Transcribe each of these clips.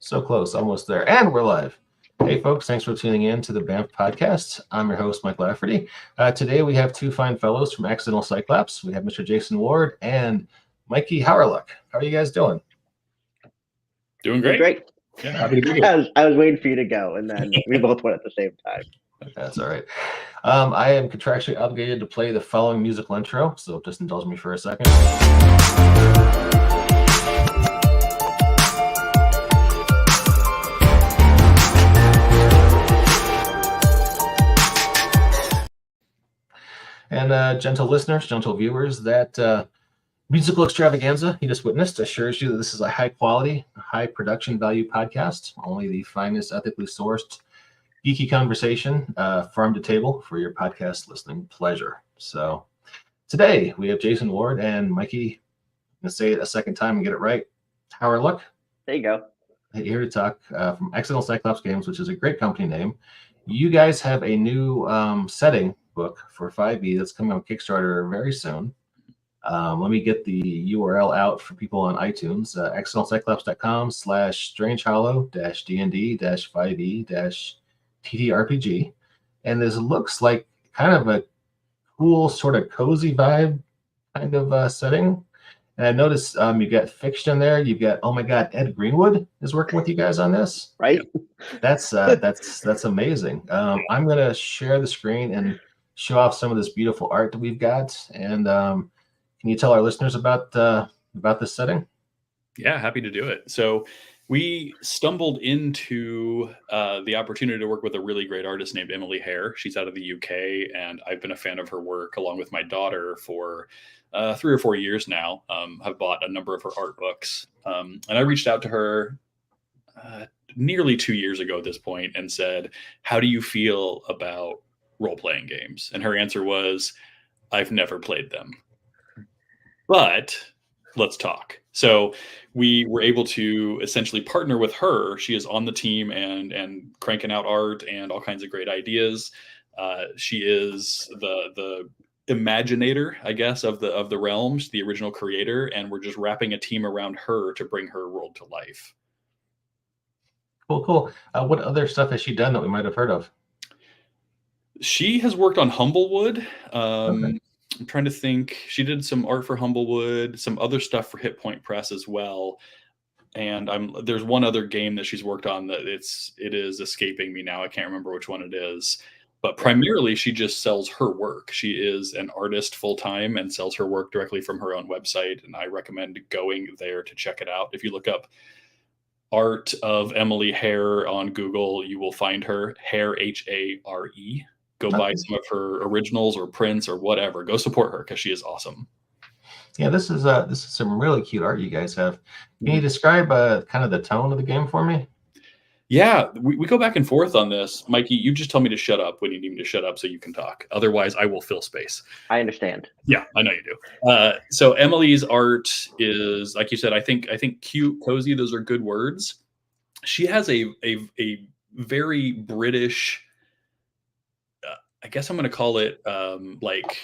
So close, almost there. And we're live. Hey, folks, thanks for tuning in to the BAMF podcast. I'm your host, Mike Lafferty. Today, we have two fine fellows from Accidental Cyclops. We have Mr. Jason Ward and Mikey Howerluck. How are you guys doing? Doing great. Great. Yeah, happy to be here. I was waiting for you to go, and then we both went at the same time. That's all right. I am contractually obligated to play the following musical intro, so just indulge me for a second. And gentle listeners, gentle viewers, that musical extravaganza you just witnessed assures you that this is a high quality, high production value podcast, only the finest ethically sourced geeky conversation, farm to table for your podcast listening pleasure. So today we have Jason Ward and Mikey. I'm going to say it a second time and get it right. Howerluck. There you go. Here to talk from Accidental Cyclops Games, which is a great company name. You guys have a new setting book for 5e that's coming on Kickstarter very soon. Let me get the URL out for people on iTunes. accidentalcyclops.com/strangehollow-d&d-5e-TTRPG. And this looks like kind of a cool sort of cozy vibe kind of setting. And I noticed you got fiction in there. You've got, oh my God, Ed Greenwood is working with you guys on this. Right. That's amazing. I'm going to share the screen and show off some of this beautiful art that we've got. And can you tell our listeners about this setting? Yeah, happy to do it. So we stumbled into the opportunity to work with a really great artist named Emily Hare. She's out of the UK, and I've been a fan of her work along with my daughter for 3 or 4 years now. I've bought a number of her art books. And I reached out to her nearly 2 years ago at this point and said, how do you feel about role-playing games? And her answer was, I've never played them, but let's talk. So we were able to essentially partner with her. She is on the team and cranking out art and all kinds of great ideas. She is the imaginator, I guess, of the realms, the original creator, and we're just wrapping a team around her to bring her world to life. Cool. What other stuff has she done that we might have heard of? She has worked on Humblewood. Okay. I'm trying to think. She did some art for Humblewood, some other stuff for Hit Point Press as well. And there's one other game that she's worked on that it is escaping me now. I can't remember which one it is. But primarily, she just sells her work. She is an artist full-time and sells her work directly from her own website. And I recommend going there to check it out. If you look up art of Emily Hare on Google, you will find her, Hare, Hare. Go buy some of her originals or prints or whatever. Go support her because she is awesome. Yeah, this is some really cute art you guys have. Can you describe kind of the tone of the game for me? Yeah, we go back and forth on this. Mikey, you just tell me to shut up when you need me to shut up so you can talk. Otherwise, I will fill space. I understand. Yeah, I know you do. So Emily's art is, like you said, I think cute, cozy. Those are good words. She has a very British, I guess I'm going to call it like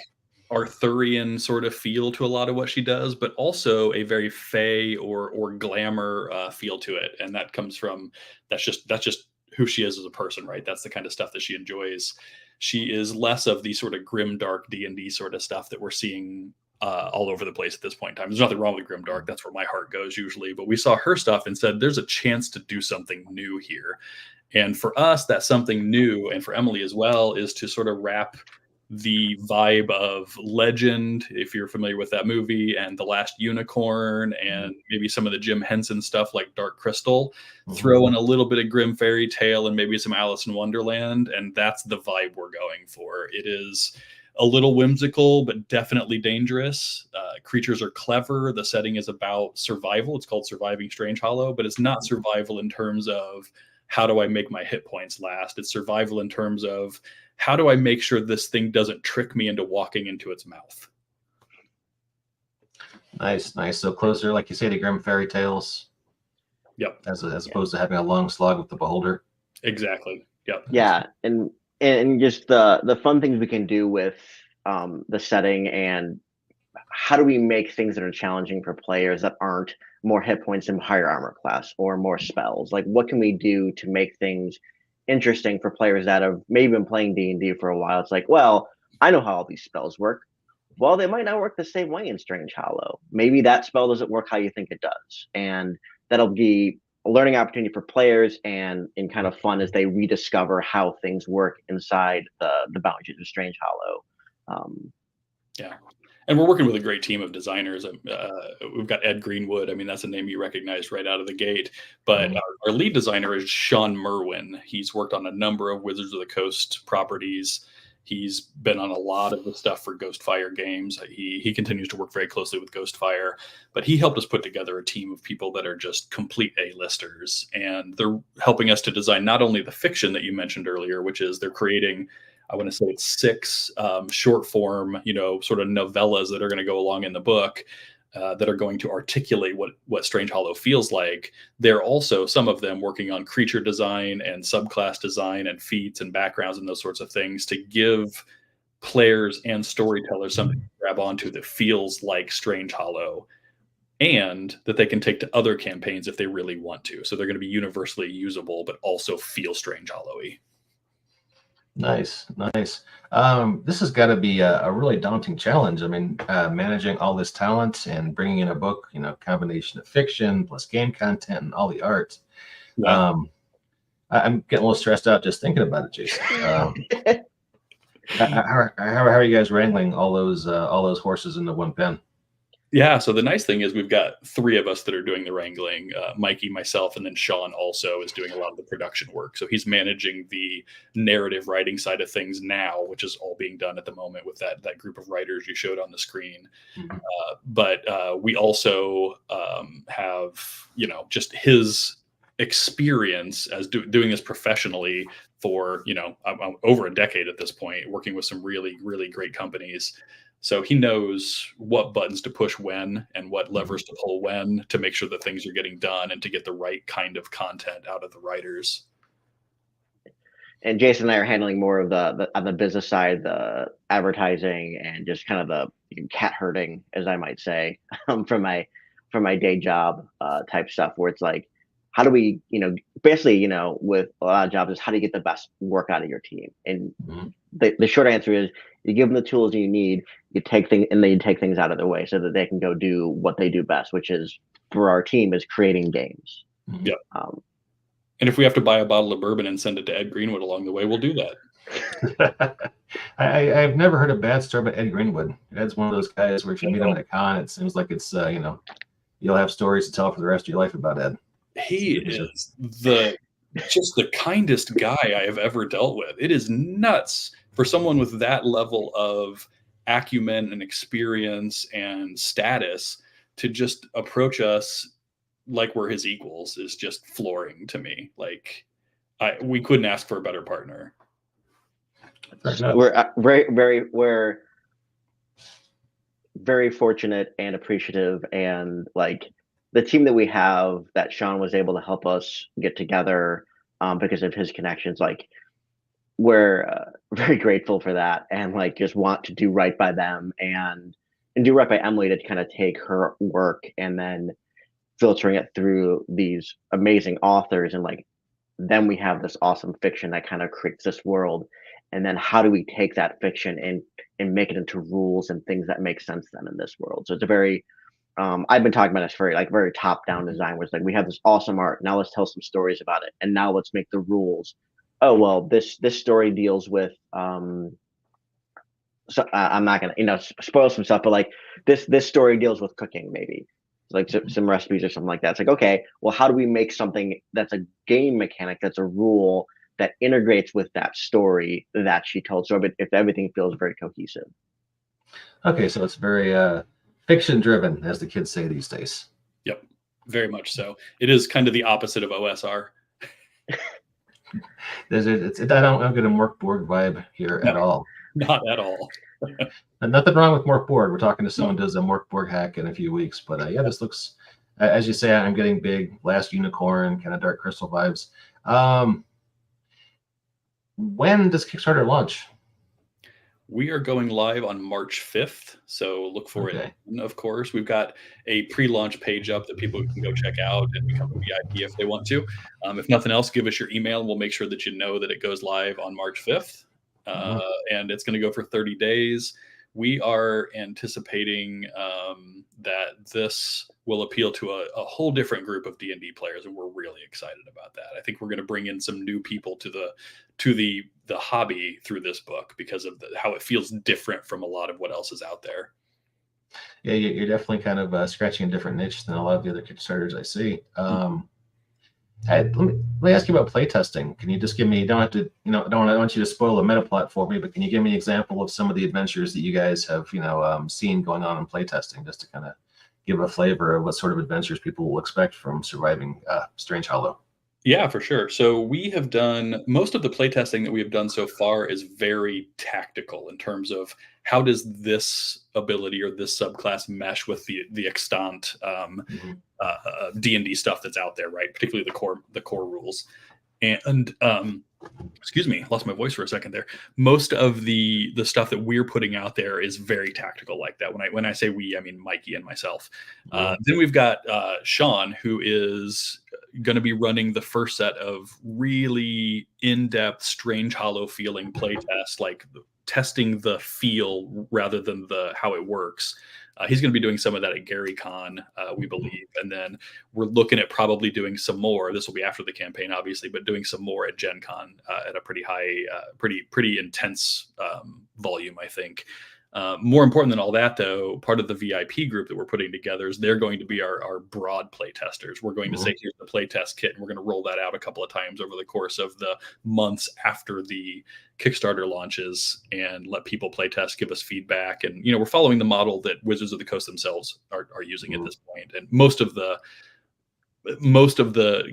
Arthurian sort of feel to a lot of what she does, but also a very fey or glamour feel to it. And that comes from, that's just who she is as a person, right? That's the kind of stuff that she enjoys. She is less of the sort of grim, dark D&D sort of stuff that we're seeing all over the place at this point in time. There's nothing wrong with grim, dark. That's where my heart goes usually. But we saw her stuff and said, there's a chance to do something new here. And for us, that's something new, and for Emily as well, is to sort of wrap the vibe of Legend, if you're familiar with that movie, and The Last Unicorn, and maybe some of the Jim Henson stuff like Dark Crystal, throw in a little bit of Grim Fairy Tale and maybe some Alice in Wonderland, and that's the vibe we're going for. It is a little whimsical, but definitely dangerous. Creatures are clever. The setting is about survival. It's called Surviving Strangehollow, but it's not survival in terms of how do I make my hit points last? It's survival in terms of how do I make sure this thing doesn't trick me into walking into its mouth? Nice. So closer, like you say, to Grim Fairy Tales. Yep. As opposed to having a long slog with the beholder. Exactly. Yep. Yeah, and just the fun things we can do with the setting and how do we make things that are challenging for players that aren't more hit points and higher armor class or more spells? Like, what can we do to make things interesting for players that have maybe been playing D&D for a while? It's like, well, I know how all these spells work. Well, they might not work the same way in Strangehollow. Maybe that spell doesn't work how you think it does. And that'll be a learning opportunity for players and kind of fun as they rediscover how things work inside the boundaries of Strangehollow. Yeah. And we're working with a great team of designers. We've got Ed Greenwood. I mean, that's a name you recognize right out of the gate. But our lead designer is Sean Merwin. He's worked on a number of Wizards of the Coast properties. He's been on a lot of the stuff for Ghostfire games. He continues to work very closely with Ghostfire, but he helped us put together a team of people that are just complete A-listers. And they're helping us to design not only the fiction that you mentioned earlier, which is they're creating, I want to say it's 6 short form, sort of novellas that are going to go along in the book that are going to articulate what Strangehollow feels like. They're also, some of them, working on creature design and subclass design and feats and backgrounds and those sorts of things to give players and storytellers something to grab onto that feels like Strangehollow, and that they can take to other campaigns if they really want to. So they're going to be universally usable, but also feel Strangehollow-y. Nice. This has got to be a really daunting challenge. I mean, managing all this talent and bringing in a book, combination of fiction plus game content and all the art. Yeah. I'm getting a little stressed out just thinking about it, Jason. How are you guys wrangling all those horses into one pen? Yeah, so the nice thing is we've got 3 of us that are doing the wrangling. Mikey, myself, and then Sean also is doing a lot of the production work. So he's managing the narrative writing side of things now, which is all being done at the moment with that group of writers you showed on the screen. Mm-hmm. But we also have, just his experience as doing this professionally for, over a decade at this point, working with some really, really great companies. So he knows what buttons to push when and what levers to pull when to make sure that things are getting done and to get the right kind of content out of the writers. And Jason and I are handling more of the on the business side, the advertising and just kind of the cat herding, as I might say, from my day job type stuff, where it's like, how do we, basically, with a lot of jobs, is how do you get the best work out of your team? And the short answer is you give them the tools you need, you take things out of their way so that they can go do what they do best, which is, for our team, is creating games. Yep. And if we have to buy a bottle of bourbon and send it to Ed Greenwood along the way, we'll do that. I've never heard a bad story about Ed Greenwood. Ed's one of those guys where if you meet him at a con, it seems like it's you'll have stories to tell for the rest of your life about Ed. He is just the kindest guy I have ever dealt with. It is nuts for someone with that level of acumen and experience and status to just approach us like we're his equals is just flooring to me. Like, we couldn't ask for a better partner. We're we're very fortunate and appreciative, and like the team that we have that Sean was able to help us get together because of his connections. Like, we're very grateful for that, and like just want to do right by them and do right by Emily to kind of take her work and then filtering it through these amazing authors, and like then we have this awesome fiction that kind of creates this world. And then how do we take that fiction and make it into rules and things that make sense then in this world? So it's a very I've been talking about this very top down design, where it's like, we have this awesome art, now let's tell some stories about it, and now let's make the rules. Oh well, this story deals with so I'm not gonna spoil some stuff, but like this story deals with cooking, maybe like some recipes or something like that. It's like, okay, well, how do we make something that's a game mechanic, that's a rule that integrates with that story that she told? So if everything feels very cohesive. Okay, so it's very fiction driven, as the kids say these days. Yep, very much so. It is kind of the opposite of OSR. I don't get a Mork Borg vibe here at all. Not at all. And nothing wrong with Mork Borg. We're talking to someone who does a Mork Borg hack in a few weeks. But yeah, this looks, as you say, I'm getting big Last Unicorn, kind of Dark Crystal vibes. When does Kickstarter launch? We are going live on March 5th, so look for it. And of course, we've got a pre-launch page up that people can go check out and become a VIP if they want to. If nothing else, give us your email and we'll make sure that you know that it goes live on March 5th. And it's going to go for 30 days. We are anticipating that this will appeal to a whole different group of D&D players, and we're really excited about that. I think we're going to bring in some new people to the hobby through this book because of how it feels different from a lot of what else is out there. Yeah, you're definitely kind of scratching a different niche than a lot of the other Kickstarters I see. Let me ask you about playtesting. Can you just give me? You don't have to. I don't want you to spoil the meta plot for me, but can you give me an example of some of the adventures that you guys have, seen going on in playtesting, just to kind of give a flavor of what sort of adventures people will expect from surviving Strangehollow? Yeah, for sure. So we have done most of the playtesting that we have done so far is very tactical in terms of how does this ability or this subclass mesh with the extant D&D stuff that's out there, right? Particularly the core rules. And excuse me, lost my voice for a second there. Most of the stuff that we're putting out there is very tactical like that. When I say we, I mean Mikey and myself. Then we've got Sean, who is going to be running the first set of really in-depth Strangehollow feeling playtests, like testing the feel rather than how it works. He's going to be doing some of that at GaryCon, we believe. And then we're looking at probably doing some more. This will be after the campaign, obviously, but doing some more at Gen Con at a pretty high, pretty intense volume, I think. More important than all that, though, part of the VIP group that we're putting together is they're going to be our broad play testers. We're going to say, here's the play test kit, and we're going to roll that out a couple of times over the course of the months after the Kickstarter launches and let people play test, give us feedback. And, we're following the model that Wizards of the Coast themselves are using at this point. And most of the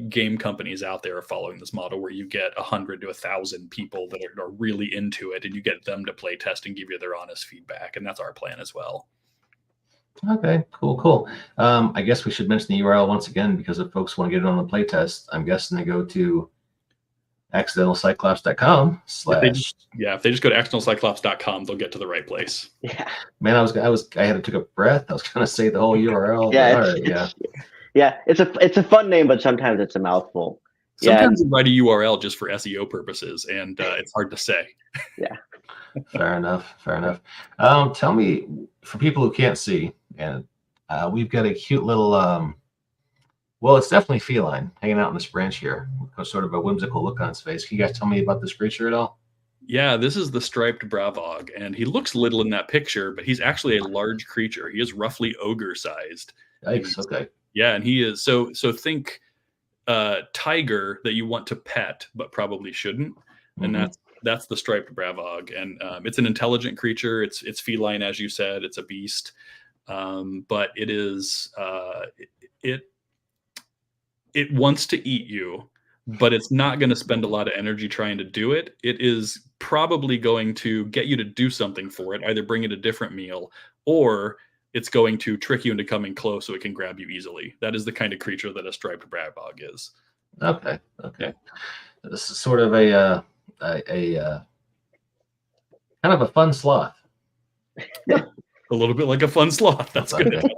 game companies out there are following this model where you get 100 to 1,000 people that are really into it, and you get them to play test and give you their honest feedback. And that's our plan as well. Okay, cool. I guess we should mention the URL once again, because if folks want to get it on the play test, I'm guessing they go to accidentalcyclops.com/ if they just go to accidentalcyclops.com, they'll get to the right place. Yeah, man, I had to take a breath. I was going to say the whole URL. Yeah, it's a fun name, but sometimes it's a mouthful. Sometimes you write a URL just for SEO purposes, and it's hard to say. Yeah. Fair enough. Tell me, for people who can't see, and we've got a cute little, well, it's definitely feline hanging out in this branch here, with sort of a whimsical look on its face. Can you guys tell me about this creature at all? Yeah, this is the striped bravog, and he looks little in that picture, but he's actually a large creature. He is roughly ogre-sized. Yikes, okay. Yeah, and he is so think tiger that you want to pet but probably shouldn't, and that's the striped bravog. And it's an intelligent creature. It's feline, as you said. It's a beast, but it is it wants to eat you, but it's not going to spend a lot of energy trying to do it. It is probably going to get you to do something for it, either bring it a different meal, or it's going to trick you into coming close so it can grab you easily. That is the kind of creature that a striped bravog is. Okay. Yeah. This is sort of a kind of a fun sloth. A little bit like a fun sloth. That's good. Okay.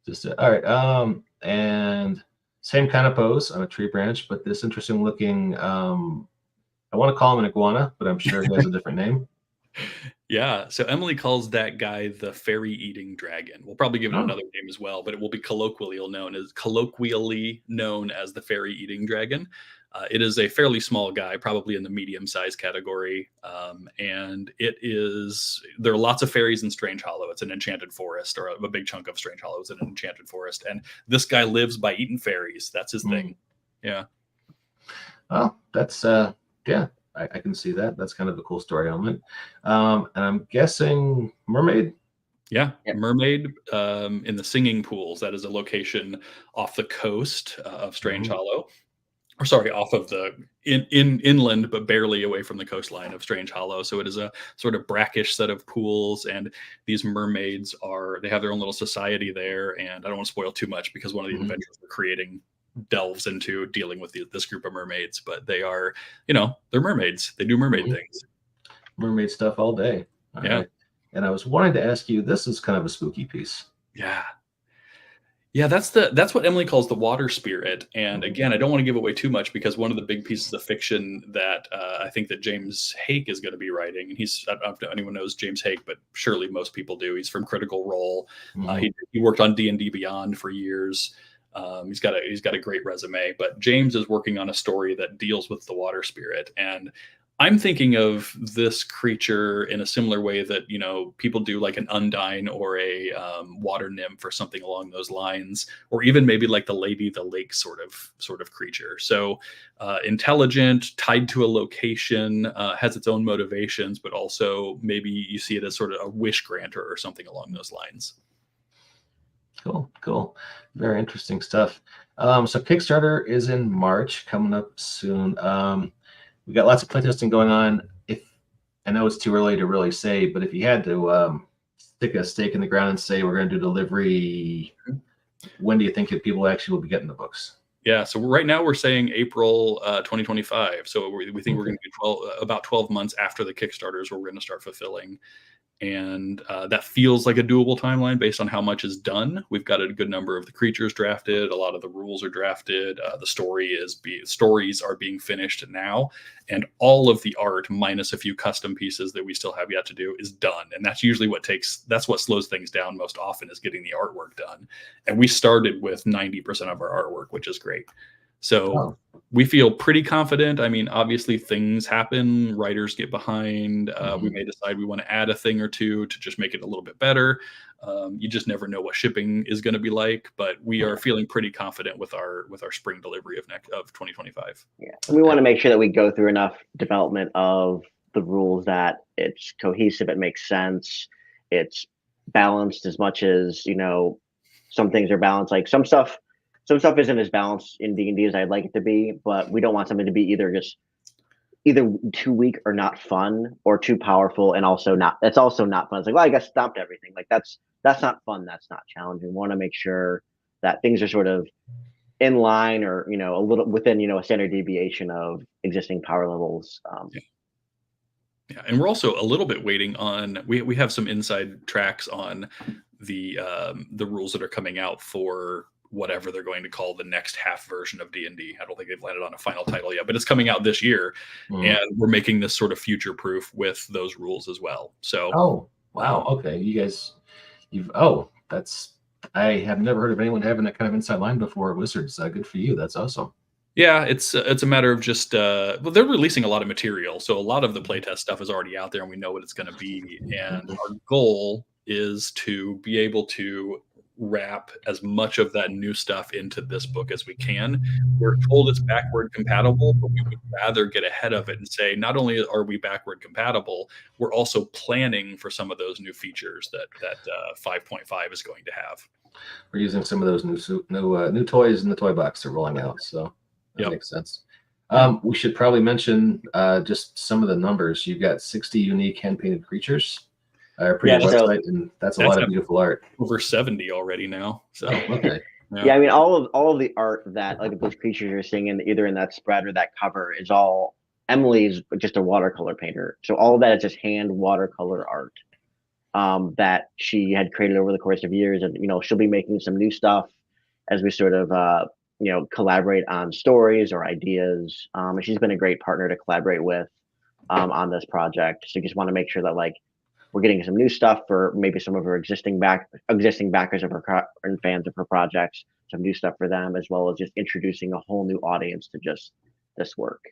Just all right. And same kind of pose on a tree branch, but this interesting looking. I want to call him an iguana, but I'm sure he has a different name. Yeah, so Emily calls that guy the fairy-eating dragon. We'll probably give it another name as well, but it will be colloquially known as the fairy-eating dragon. It is a fairly small guy, probably in the medium-sized category, and there are lots of fairies in Strangehollow. It's an enchanted forest, or a big chunk of Strangehollow is an enchanted forest, and this guy lives by eating fairies. That's his thing. Yeah. Well, that's yeah. I can see that. That's kind of a cool story element. And I'm guessing mermaid? Yeah, mermaid in the singing pools. That is a location off the coast of Strangehollow. Or sorry, off of the inland, but barely away from the coastline of Strangehollow. So it is a sort of brackish set of pools, and these mermaids they have their own little society there. And I don't want to spoil too much because one of the adventures we're creating delves into dealing with this group of mermaids, but they are, they're mermaids. They do mermaid things. mermaid stuff all day. All Yeah. right. And I was wanting to ask you, this is kind of a spooky piece. Yeah. Yeah, that's what Emily calls the water spirit. And again, I don't want to give away too much because one of the big pieces of fiction that I think that James Hake is going to be writing, and I don't know if anyone knows James Hake, but surely most people do. He's from Critical Role. He worked on D&D Beyond for years. He's got a great resume, but James is working on a story that deals with the water spirit. And I'm thinking of this creature in a similar way that, you know, people do like an undine or a water nymph or something along those lines, or even maybe like the Lady of the Lake sort of creature. So intelligent, tied to a location, has its own motivations, but also maybe you see it as sort of a wish granter or something along those lines. Cool. Very interesting stuff. So Kickstarter is in March, coming up soon. We got lots of playtesting going on. I know it's too early to really say, but if you had to stick a stake in the ground and say we're going to do delivery, when do you think that people actually will be getting the books? Yeah, so right now we're saying April 2025. So we think we're going to do about 12 months after the Kickstarters where we're going to start fulfilling. And that feels like a doable timeline based on how much is done. We've got a good number of the creatures drafted. A lot of the rules are drafted. The stories are being finished now, and all of the art, minus a few custom pieces that we still have yet to do, is done. And that's usually that's what slows things down most often, is getting the artwork done. And we started with 90% of our artwork, which is great. So we feel pretty confident. I mean, obviously things happen, writers get behind. We may decide we want to add a thing or two to just make it a little bit better. You just never know what shipping is going to be like, but we are feeling pretty confident with our spring delivery of 2025. Yeah, and we want to make sure that we go through enough development of the rules that it's cohesive, it makes sense, it's balanced as much as, you know, some things are balanced. Like some stuff isn't as balanced in D&D as I'd like it to be, but we don't want something to be either too weak or not fun, or too powerful and also not. That's also not fun. It's like, well, I guess stopped everything. Like that's not fun. That's not challenging. We want to make sure that things are sort of in line, or, you know, a little within, you know, a standard deviation of existing power levels. Yeah, and we're also a little bit waiting on. We have some inside tracks on the rules that are coming out for whatever they're going to call the next half version of D&D. I don't think they've landed on a final title yet, but it's coming out this year, and we're making this sort of future proof with those rules as well. So, wow, okay, I have never heard of anyone having that kind of inside line before at Wizards. Good for you. That's awesome. Yeah, it's a matter of just well, they're releasing a lot of material, so a lot of the playtest stuff is already out there, and we know what it's going to be. And our goal is to be able to wrap as much of that new stuff into this book as we can. We're told it's backward compatible, but we would rather get ahead of it and say, not only are we backward compatible, we're also planning for some of those new features that 5.5 is going to have. We're using some of those new toys in the toy box they're rolling out, so that makes sense. We should probably mention just some of the numbers. You've got 60 unique hand-painted creatures. Pretty website, and that's a lot of beautiful art. Over 70 already now. So okay. Yeah, I mean, all of the art that like those creatures you're seeing in either in that spread or that cover is all Emily's just a watercolor painter. So all of that is just hand watercolor art that she had created over the course of years, and you know, she'll be making some new stuff as we sort of you know, collaborate on stories or ideas. And she's been a great partner to collaborate with on this project. So you just want to make sure that like we're getting some new stuff for maybe some of her existing backers of her and fans of her projects, some new stuff for them, as well as just introducing a whole new audience to just this work.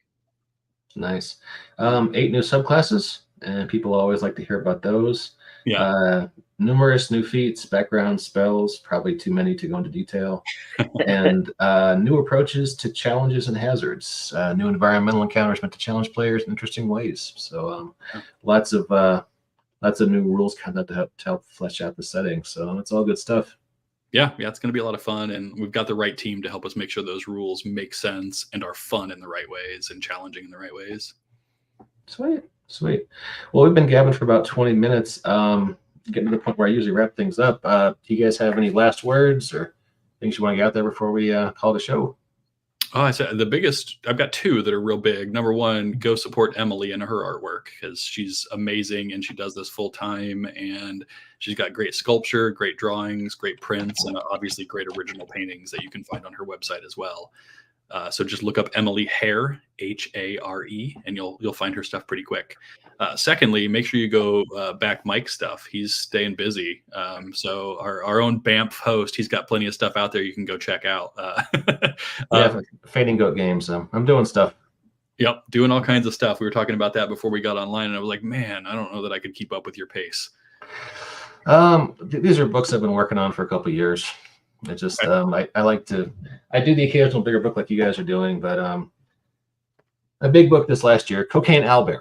Nice. 8 new subclasses, and people always like to hear about those. Yeah. Numerous new feats, background spells, probably too many to go into detail, and new approaches to challenges and hazards. New environmental encounters meant to challenge players in interesting ways. So lots of new rules kind of to help flesh out the setting. So it's all good stuff. Yeah, it's going to be a lot of fun, and we've got the right team to help us make sure those rules make sense and are fun in the right ways and challenging in the right ways. Sweet. Well, we've been gabbing for about 20 minutes. Getting to the point where I usually wrap things up. Do you guys have any last words or things you want to get out there before we call the show? Oh, I said the biggest. I've got two that are real big. Number one, go support Emily and her artwork because she's amazing and she does this full time. And she's got great sculpture, great drawings, great prints, and obviously great original paintings that you can find on her website as well. So just look up Emily Hare, Hare, and you'll find her stuff pretty quick. Secondly, make sure you go back Mike's stuff. He's staying busy. So our own Banff host, he's got plenty of stuff out there you can go check out. Yeah, Fading Goat Games. I'm doing stuff. Yep, doing all kinds of stuff. We were talking about that before we got online, and I was like, man, I don't know that I could keep up with your pace. These are books I've been working on for a couple of years. It just I like to do the occasional bigger book like you guys are doing, but a big book this last year, Cocaine Owlbear.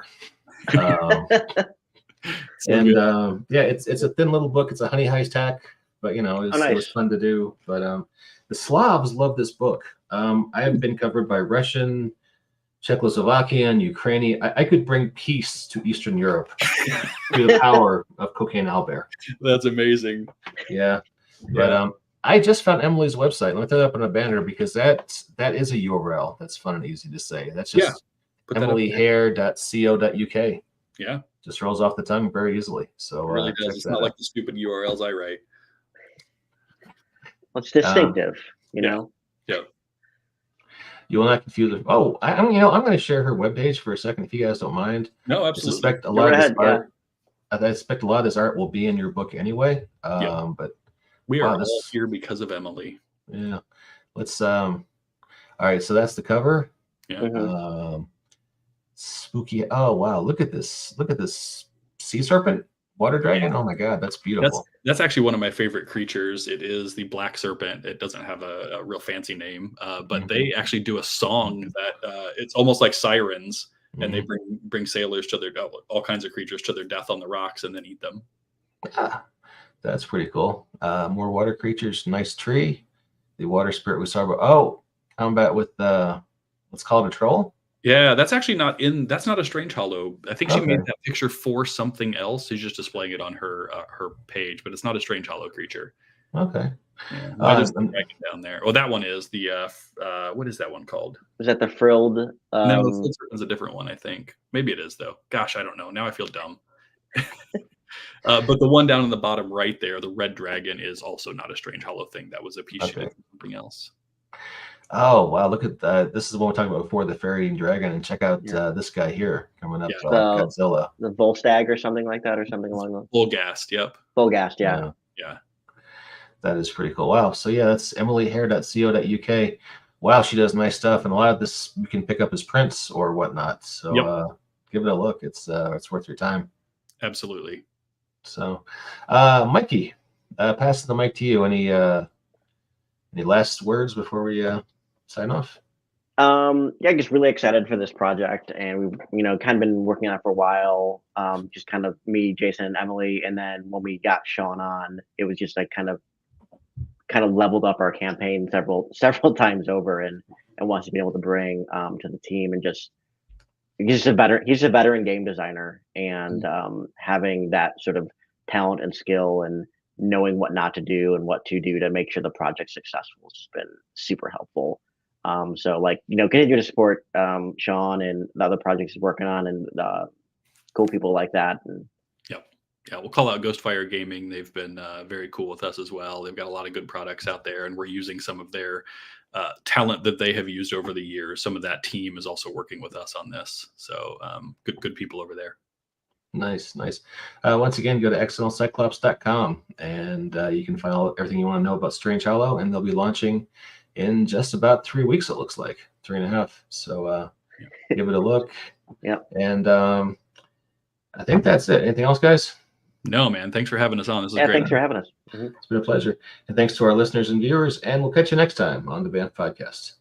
It's a thin little book. It's a honey heist hack, but it was fun to do. But the Slavs love this book. I have been covered by Russian, Czechoslovakian, Ukrainian. I could bring peace to Eastern Europe through the power of Cocaine Owlbear. That's amazing. Yeah. But I just found Emily's website. Let me throw that up on a banner because that is a URL that's fun and easy to say. That's just emilyhare.co.uk. Yeah. Just rolls off the tongue very easily. So it really does. It's not like the stupid URLs I write. Well, it's distinctive, you know? Yeah. You will not confuse it. Oh, I'm going to share her webpage for a second if you guys don't mind. No, absolutely. I suspect a lot of this art will be in your book anyway. But we are all here because of Emily. Yeah. Let's all right, so that's the cover. Yeah. Spooky. Oh wow, look at this sea serpent water dragon. Oh my god, that's beautiful. That's actually one of my favorite creatures. It is the black serpent. It doesn't have a real fancy name, but they actually do a song that it's almost like sirens, and they bring sailors to all kinds of creatures to their death on the rocks and then eat them. That's pretty cool. More water creatures. Nice tree. The water spirit we saw. Oh, combat with let's call it a troll. Yeah, that's actually that's not a Strangehollow. I think she made that picture for something else. She's just displaying it on her page, but it's not a Strangehollow creature. Okay. Yeah, just down there. Oh, that one is the what is that one called? Is that the frilled? No, the frilled serpent's a different one, I think. Maybe it is though. Gosh, I don't know. Now I feel dumb. But the one down in the bottom right there, the red dragon, is also not a Strangehollow thing. That was a piece of something else. Oh wow! Look at that. This is what we were talking about before, the fairy dragon. And check out this guy here coming up, Godzilla. The Volstagg or something like that, or something along those. Volgast, yep. Volgast, yeah. That is pretty cool. Wow. So yeah, that's emilyhare.co.uk. Wow, she does nice stuff, and a lot of this you can pick up as prints or whatnot. So give it a look. It's worth your time. Absolutely. So, Mikey, pass the mic to you. Any last words before we sign off? Just really excited for this project, and we've kind of been working on it for a while. Just kind of me, Jason, and Emily, and then when we got Sean on, it was just like kind of leveled up our campaign several times over, and wants to be able to bring to the team, and he's a veteran game designer, and having that sort of talent and skill and knowing what not to do and what to do to make sure the project's successful has just been super helpful. So continue to support Sean and the other projects he's working on, and cool people like that. And yeah, we'll call out Ghostfire Gaming. They've been very cool with us as well. They've got a lot of good products out there, and we're using some of their talent that they have used over the years. Some of that team is also working with us on this. So good people over there. Nice. Once again, go to accidentalcyclops.com, and you can find everything you want to know about Strangehollow, and they'll be launching in just about 3 weeks, it looks like 3.5. So give it a look. Yeah. And I think that's it. Anything else, guys? No, man. Thanks for having us on. This is great. Thanks for having us. It's been a pleasure. And thanks to our listeners and viewers, and we'll catch you next time on the Banff Podcast.